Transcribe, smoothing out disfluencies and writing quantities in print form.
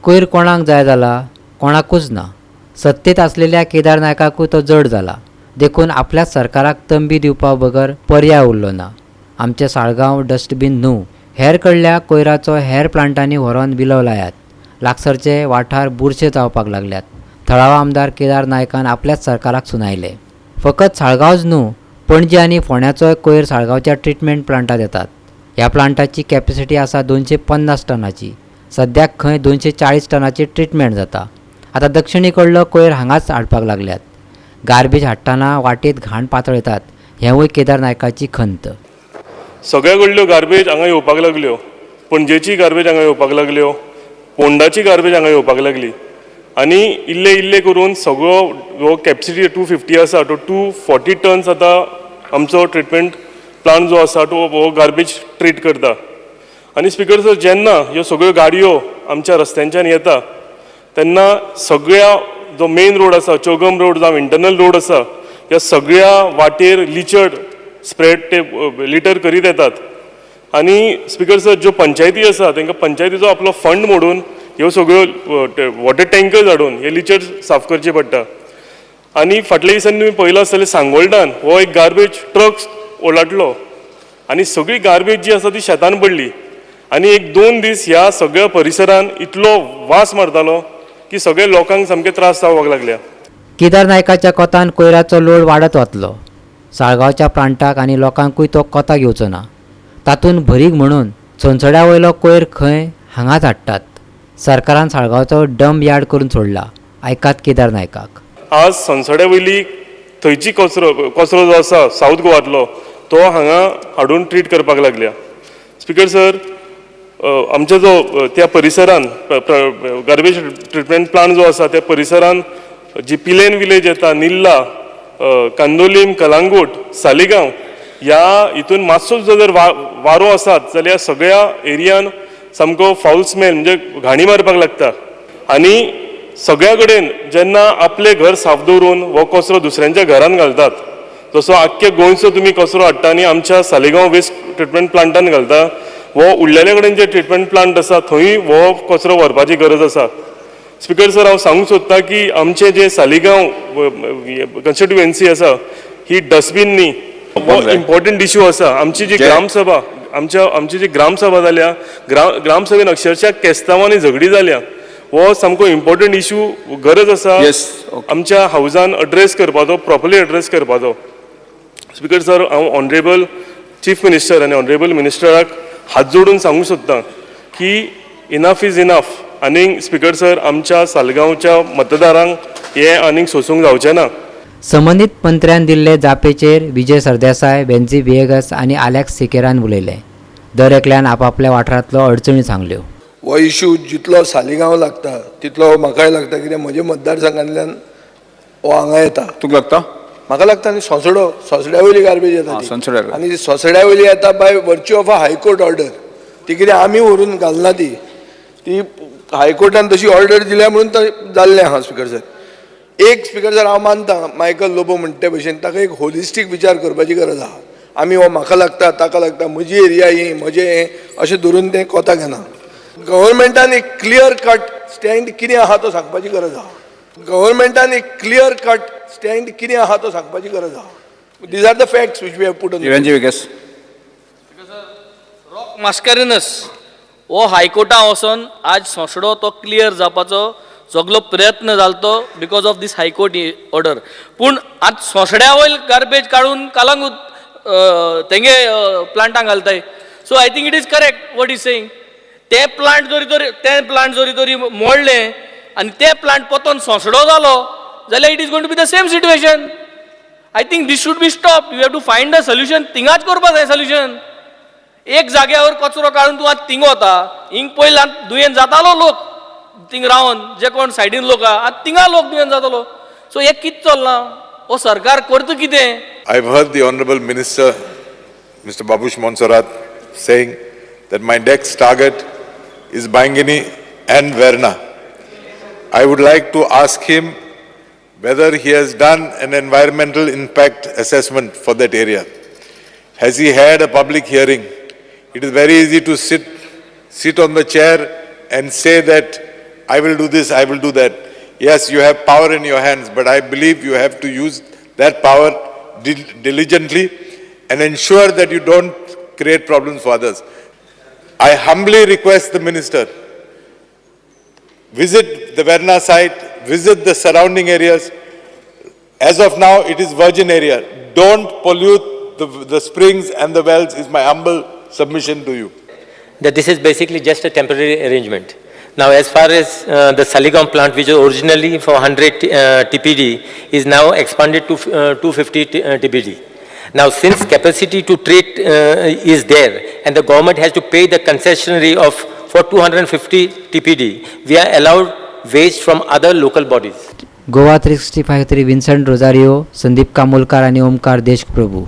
कोयर कोणाक जाय जाला कोणाकूच ना. सत्तेत असलेल्या केदार नायकाकूय तो जड जाला. देखून आपल्या सरकाराक तंबी दिवपा बगर पर्याय उरलो ना. आमचे साळगांव डस्टबीन न्हू, हेर कडल्या कोयराचो हेर प्लांटांनी व्हरोन विलो लायात. लागसरचे वाठार बुरशे जावपाक लागल्यात. थळावा आमदार केदार नायकान आपल्याच सरकाराक सुनायले. फकत साळगांवच न्हू, पणजी आनी फोंड्याचोय कोयर साळगांवच्या ट्रिटमेंट प्लांटात येतात. ह्या प्लांटाची कॅपॅसिटी आसा 250 टनाची. सद्याक खंय 240 टनाची ट्रिटमेंट जाता. आतां दक्षिणी कडलो कोयर हांगाच हाडपाक लागल्यात. गार्बेज हाडटाना वाटेत घाण पातळयतात, हेंवूय केदार नायकाची खंत. सगळ्या कडल्यो गार्बेज हांगा येवपाक लागल्यो. पणजेची गार्बेज हांगा येवपाक लागल्यो, पोंडाची गार्बेज हांगा येवपाक लागली. आनी इल्ले इल्ले करून सगळो हो कॅपॅसिटी 250 आसा तो 240 टन्स आतां आमचो ट्रिटमेंट प्लांट जो आसा तो हो गार्बेज ट्रीट करता. आनी स्पिकर सर, जेन्ना ह्यो सगळ्यो गाडयो आमच्या रस्त्यांच्यान येता तेन्ना सगळ्या जो मेन रोड आसा, चौगम रोड जावं इंटरनल रोड आसा, ह्या सगळ्या वाटेर लिचड स्प्रेड ते लिटर करीत येतात. आनी स्पिकर सर, ज्यो पंचायती आसा तांकां पंचायतीचो आपलो फंड मोडून ह्यो सगळ्यो वॉटर टँकर्स हाडून हे लिचड साफ करचे पडटा. आनी फाटल्या दिसांनी तुमी पळयलां आसतलें सांगोळडान हो एक गार्बेज ट्रक ओलाटलो आनी सगळी गार्बेज जी आसा ती शेतान पडली. आनी 1-2 दीस ह्या सगळ्या परिसरान इतलो वास मारतालो की सगळ्या लोकांक सामके त्रास जावपाक लागल्या. केदार नायकाच्या कोतान कोयराचो लोड वाडत वतलो. साळगांवच्या प्लांटाक आनी लोकांकूय तो कोता घेवचो ना. तातूंत भरीक म्हणून चोनसड्या वयलो कोयर खंय हांगाच हाडटात. सरकारान साळगांवचो डंप यार्ड करून सोडला. आयकात केदार नायकाक. आज सनसड्या वयली थंयची कचरो जो आसा सावथ गोवांतलो तो हांगा हाडून ट्रीट करपाक लागल्या. स्पिकर सर, आमच्या जो त्या परिसरान गार्बेज ट्रिटमेंट प्लांट जो आसा त्या परिसरान जी पिलेन विलेज येता, निल्ला, कांदोलीम, कलांगूट, सालिगांव ह्या हितून मातसो जर वारो आसात जाल्यार सगळ्या एरियान सामको फाऊल स्मेल म्हणजे घाणी मारपाक लागता. आनी सगळ्या कडेन जेन्ना आपले घर साफ दवरून हो कचरो दुसऱ्यांच्या घरान घालतात, जसो आख्ख्या गोंयचो तुमी कचरो हाडटा आनी आमच्या सालिगांव वेस्ट ट्रिटमेंट प्लांटान घालता, हो उरलेल्या कडेन जे ट्रिटमेंट प्लांट आसा थंय हो कचरो व्हरपाची गरज आसा. स्पिकर सर, हांव सांगूंक सोदतां की आमचे जे सालिगांव कॉन्स्टिट्युएन्सी आसा ही डस्टबीन न्ही, हो इम्पॉर्टंट इश्यू आसा. आमची जी ग्रामसभा आमची जी ग्रामसभा जाल्या, ग्रामसभेन अक्षरशः केस्तांवांनी झगडी जाल्या. हो सामको इम्पॉर्टंट इश्यू गरज आसा आमच्या हावजान एड्रेस करपाचो, प्रॉपरली एड्रेस करपाचो. स्पिकर सर, हांव ऑनरेबल चीफ मिनिस्टर आनी ऑनरेबल मिनिस्टराक हात जोडून सांगूंक सोदतां की इनफ इज इनफ. आनीक स्पिकर सर, आमच्या सालगांवच्या मतदारांक हे आनीक सोसूंक जावचें ना. संबंधीत मंत्र्यान दिल्ले जापेचेर विजय सरदेसाय, बेन्झी विएगस आनी आलेक्स सिकेरान उलयले. दर एकल्यान आपापल्या वाठारांतलो अडचणी सांगल्यो. हो इश्यू जितलो सालिगांव लागता तितलो म्हाकाय लागता, कित्याक म्हज्या मतदारसंघांतल्यान हो हांगा येता. तुका लागता? म्हाका लागता आनी सोंसड्या वयली गार्बेज येता ती. आनी सोंसड्या वयली येता by virtue of a high court order. ती कितें आमी व्हरून घालना, ती हायकोर्टान तशी ऑर्डर दिल्या म्हणून जाल्लें आहा. स्पिकर सर, एक स्पिकर सर हांव मानता मायकल लोबो म्हणटे भशेन ताका एक होलिस्टीक विचार करपाची गरज आहा. आमी हो म्हाका लागता ताका लागता, म्हजी एरिया ही, म्हजें हें अशें धरून तें कोता घेना. गव्हर्मेंटान एक क्लियर कट स्टँड कितें आहा तो सांगपाची गरज आहा. गव्हर्मेंटान एक क्लियर कट स्टँड कितें आहा तो सांगपाची गरज आहा. These are the facts which we have put on. Rock Mascarenhas हो हायकोर्टान वचोन आज सोंसडो तो क्लियर जावपाचो सगळो प्रयत्न जालतो because of this high court order. पूण आज सोंसड्या वयल गार्बेज काडून कालांगूट तेंगे प्लांटांक घालताय. So I think it is correct what is saying. ते प्लांट जोरी तरी मोडले आनी ते प्लांट पोतोन सोंसडो जालो जाल्यार it is going to be the same situation. I think this should be stop. You have to find a solution. थिंगाच करपाक जाय सोल्युशन. एक जाग्यावर कचरो काडून तूं आतां थिंग वता, हिंग पयलां दुयेंत जातालो लोक थिंग रावन, जे कोण सायडीन लोक आहा आतां थिंगा लोक दुयेंत जातालो. सो हे कितें चल्लां? हो सरकार करता कितें? I have heard the Honorable Minister, Mr. Babush Monserrat, saying that my next target is Bangini and Verna. I would like to ask him whether he has done an environmental impact assessment for that area. Has he had a public hearing? It is very easy to sit on the chair and say that I will do this, I will do that. Yes, you have power in your hands, but I believe you have to use that power diligently and ensure that you don't create problems for others. I humbly request the minister, visit the Verna site, visit the surrounding areas. As of now, it is virgin area. Don't pollute the springs and the wells is my humble submission to you. That this is basically just a temporary arrangement. Now, as far as the Saligao plant, which was originally for 100 TPD, is now expanded to 250 TPD. Now, since capacity to treat is there, and the government has to pay the concessionary of for 250 TPD, we are allowed waste from other local bodies. Goa 365 Vincent Rosario, Sandeep Kamolkar आणि ओमकार देशप्रभू.